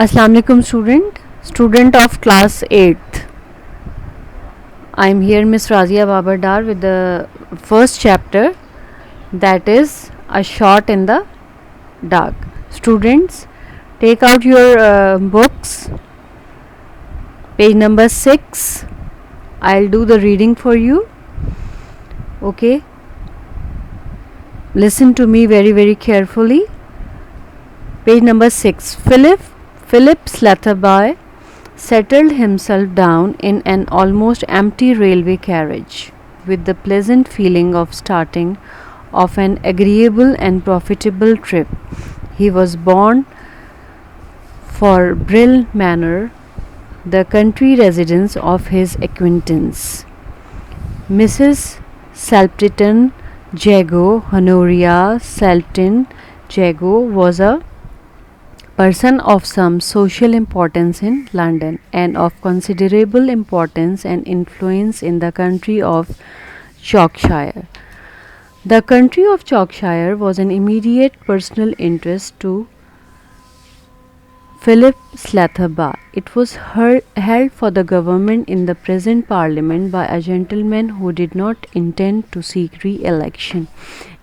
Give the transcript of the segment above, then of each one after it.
Assalamu alaikum student of class 8th. I am here Miss Razia Babardar with the first chapter, that is a shot in the dark. Students, take out your books, page number 6. I'll do the reading for you. Okay, listen to me very carefully. Page number 6. Philip Slatherby settled himself down in an almost empty railway carriage, with the pleasant feeling of starting off an agreeable and profitable trip. He was born for Brill Manor, the country residence of his acquaintance, Mrs. Salpton Jago. Honoria Salpton Jago was a person of some social importance in London and of considerable importance and influence in the country of Yorkshire. The country of Yorkshire was an immediate personal interest to Philip Slatherby. It was held for the government in the present parliament by a gentleman who did not intend to seek re-election,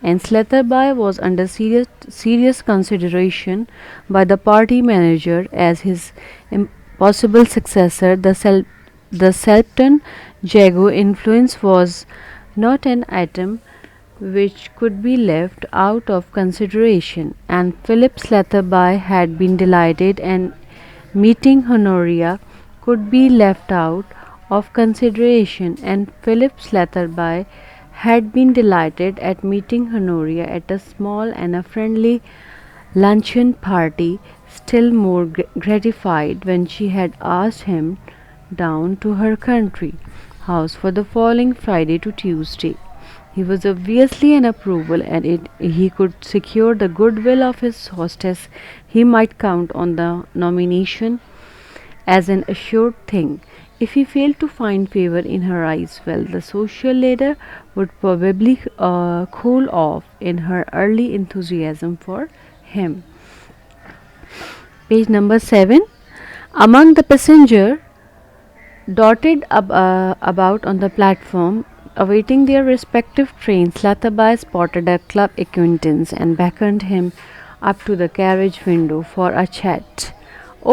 and Slatherby was under serious consideration by the party manager as his possible successor. The Salpton Jago influence was not an atom which could be left out of consideration, and Philip Slatherby had been delighted, and meeting Honoria could be left out of consideration, and Philip Slatherby had been delighted at meeting Honoria at a small and a friendly luncheon party, still more gratified when she had asked him down to her country house for the following Friday to Tuesday. He was obviously an approval, and he could secure the goodwill of his hostess. He might count on the nomination as an assured thing. If he failed to find favor in her eyes, well, the social ladder would probably cool off in her early enthusiasm for him. Page number 7. Among the passengers dotted about on the platform, awaiting their respective trains, Slatherby spotted a club acquaintance and beckoned him up to the carriage window for a chat.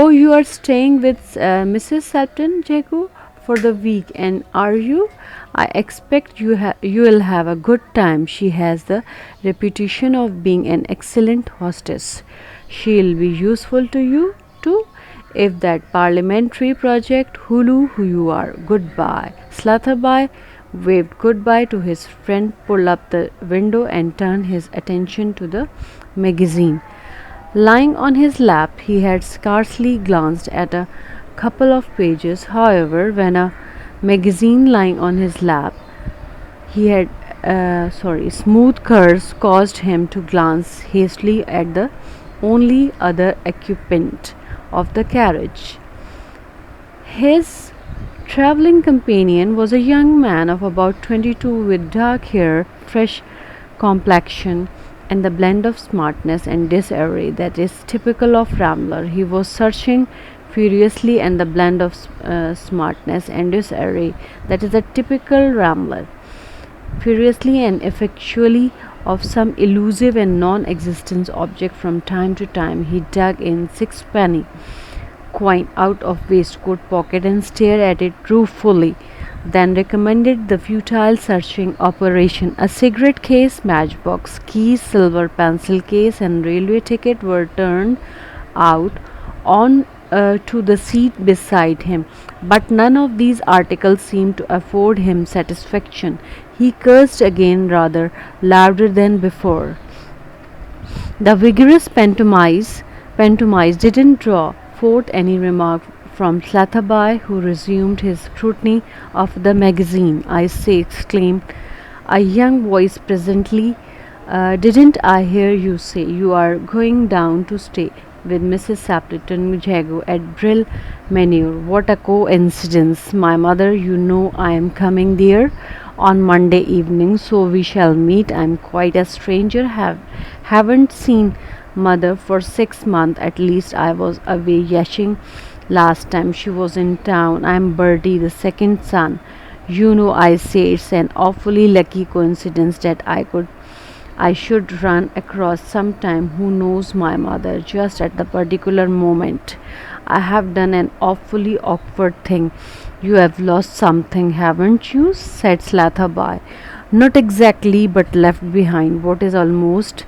"Oh, you are staying with Mrs. Salpton Jago for the week, and are you? I expect you will have a good time. She has the reputation of being an excellent hostess. She'll be useful to you too. If that parliamentary project, who you are. Goodbye." Slatherby waved goodbye to his friend, pulled up the window, and turned his attention to the magazine lying on his lap. He had scarcely glanced at a couple of pages. However, when a magazine lying on his lap, he had smooth curves caused him to glance hastily at the only other occupant of the carriage. His travelling companion was a young man of about 22 with dark hair, fresh complexion, and the blend of smartness and disarray that is typical of Rambler. He was searching furiously, and the blend of smartness and disarray that is a typical Rambler, furiously and effectually of some elusive and non-existent object. From time to time he dug in sixpenny coin out of waistcoat pocket and stared at it ruefully, then recommenced the futile searching operation. A cigarette case, matchbox, keys, silver pencil case, and railway ticket were turned out on to the seat beside him, but none of these articles seemed to afford him satisfaction. He cursed again, rather louder than before. The vigorous pantomime didn't draw forth any remark from Slatherby, who resumed his scrutiny of the magazine. "I say," exclaimed a young voice presently, "didn't I hear you say you are going down to stay with Mrs. Salpton Jago at Brill Manor? What a coincidence! My mother, you know, I am coming there on Monday evening, so we shall meet. I am quite a stranger, haven't seen mother for 6 months at least. I was away yachting last time she was in town. I'm Bertie, the second son. You know, I say it's an awfully lucky coincidence that I should run across sometime who knows my mother just at the particular moment. I have done an awfully awkward thing. You have lost something, haven't you? Said Slatherby. Not exactly, but left behind what is almost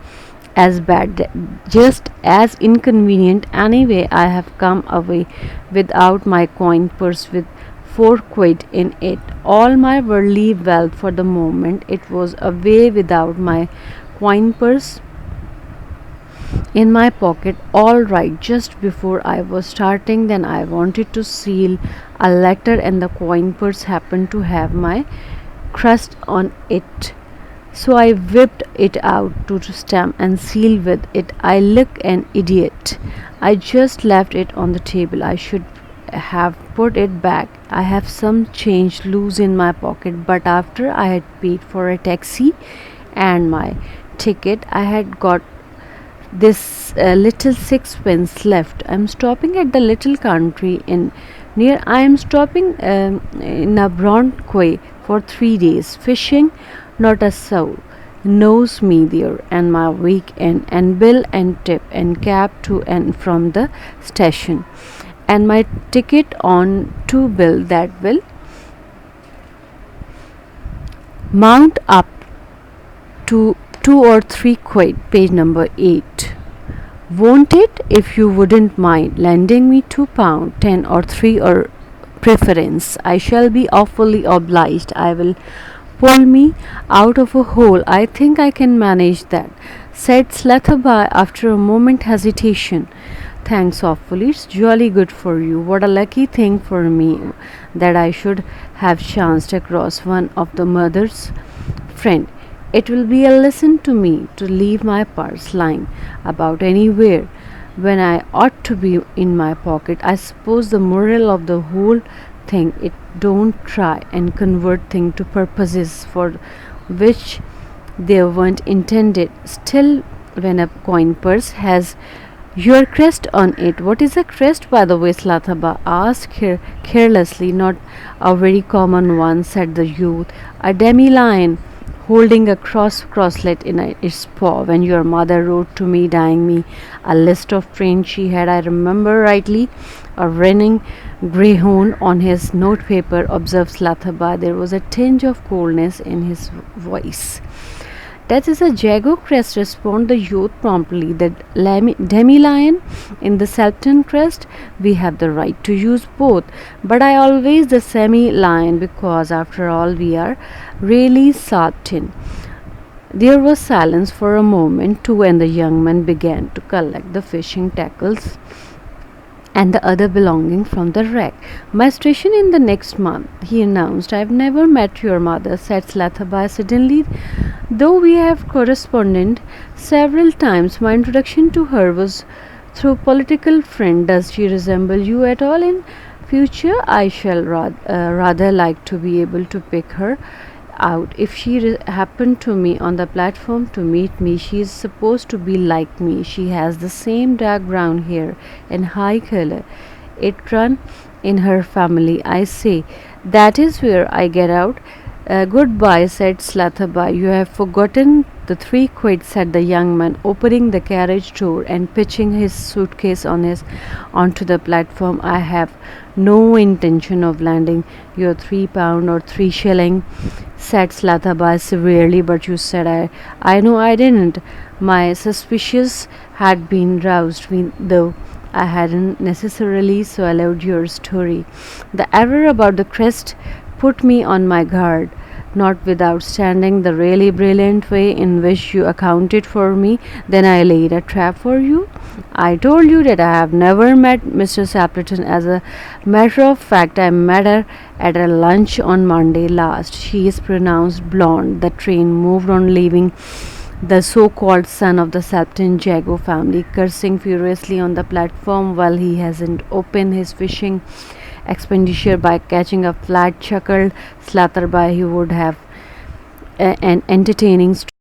as bad, just as inconvenient. Anyway, I have come away without my coin purse with 4 quid in it. All my worldly wealth for the moment. It was away without my coin purse in my pocket. All right, just before I was starting, then I wanted to seal a letter, and the coin purse happened to have my crust on it. So I whipped it out to stamp and seal with it. I look an idiot. I just left it on the table. I should have put it back. I have some change loose in my pocket, but after I had paid for a taxi and my ticket, I had got this little sixpence left. I'm stopping at the little country inn near. I am stopping in a Quay for 3 days fishing. Not a soul knows me there, and my weekend and bill and tip and cab to and from the station, and my ticket on to bill that will mount up to 2 or 3 quid. Page number 8. Won't it, if you wouldn't mind lending me £2, 10 or 3 or preference? I shall be awfully obliged. I will pull me out of a hole. I think I can manage that, said Slatherby after a moment's hesitation. Thanks awfully. It's jolly good for you. What a lucky thing for me that I should have chanced across one of the mother's friend. It will be a lesson to me to leave my purse lying about anywhere when I ought to be in my pocket. I suppose the moral of the whole thing is don't try and convert things to purposes for which they weren't intended. Still, when a coin purse has your crest on it. What is a crest, by the way? Slatherby asked carelessly. Not a very common one, said the youth. A demi-lion holding a crosslet in its paw. When your mother wrote to me, dying me, a list of trains she had, I remember rightly, a running greyhound on his notepaper, observed Slatherby. There was a tinge of coldness in his voice. That is a jago crest, responded the youth promptly. The demi-lion in the Selton crest. We have the right to use both, but I always the semi-lion because, after all, we are really Sartin. There was silence for a moment too, and the young man began to collect the fishing tackles and the other belonging from the wreck. My station in the next month, he announced. I have never met your mother, said Slatherby suddenly, though we have corresponded several times. My introduction to her was through political friend. Does she resemble you at all in future? I shall rather like to be able to pick her out if she happened to me on the platform to meet me. She is supposed to be like me. She has the same dark brown hair and high color. It run in her family. I say, that is where I get out. Goodbye, said Slatherby. You have forgotten the 3 quid, said the young man, opening the carriage door and pitching his suitcase onto the platform. I have no intention of lending your £3 or 3 shilling, said Slatherby severely. But you said I know I didn't. My suspicions had been roused, though I hadn't necessarily swallowed your story. The error about the crest put me on my guard, notwithstanding the really brilliant way in which you accounted for me. Then I laid a trap for you. I told you that I have never met Mr. Sapperton. As a matter of fact, I met her at a lunch on Monday last. She is pronounced blonde. The train moved on, leaving the so-called son of the Sapton Jago family cursing furiously on the platform while he hasn't opened his fishing expenditure by catching a flat, chuckled Slatherby. He would have an entertaining story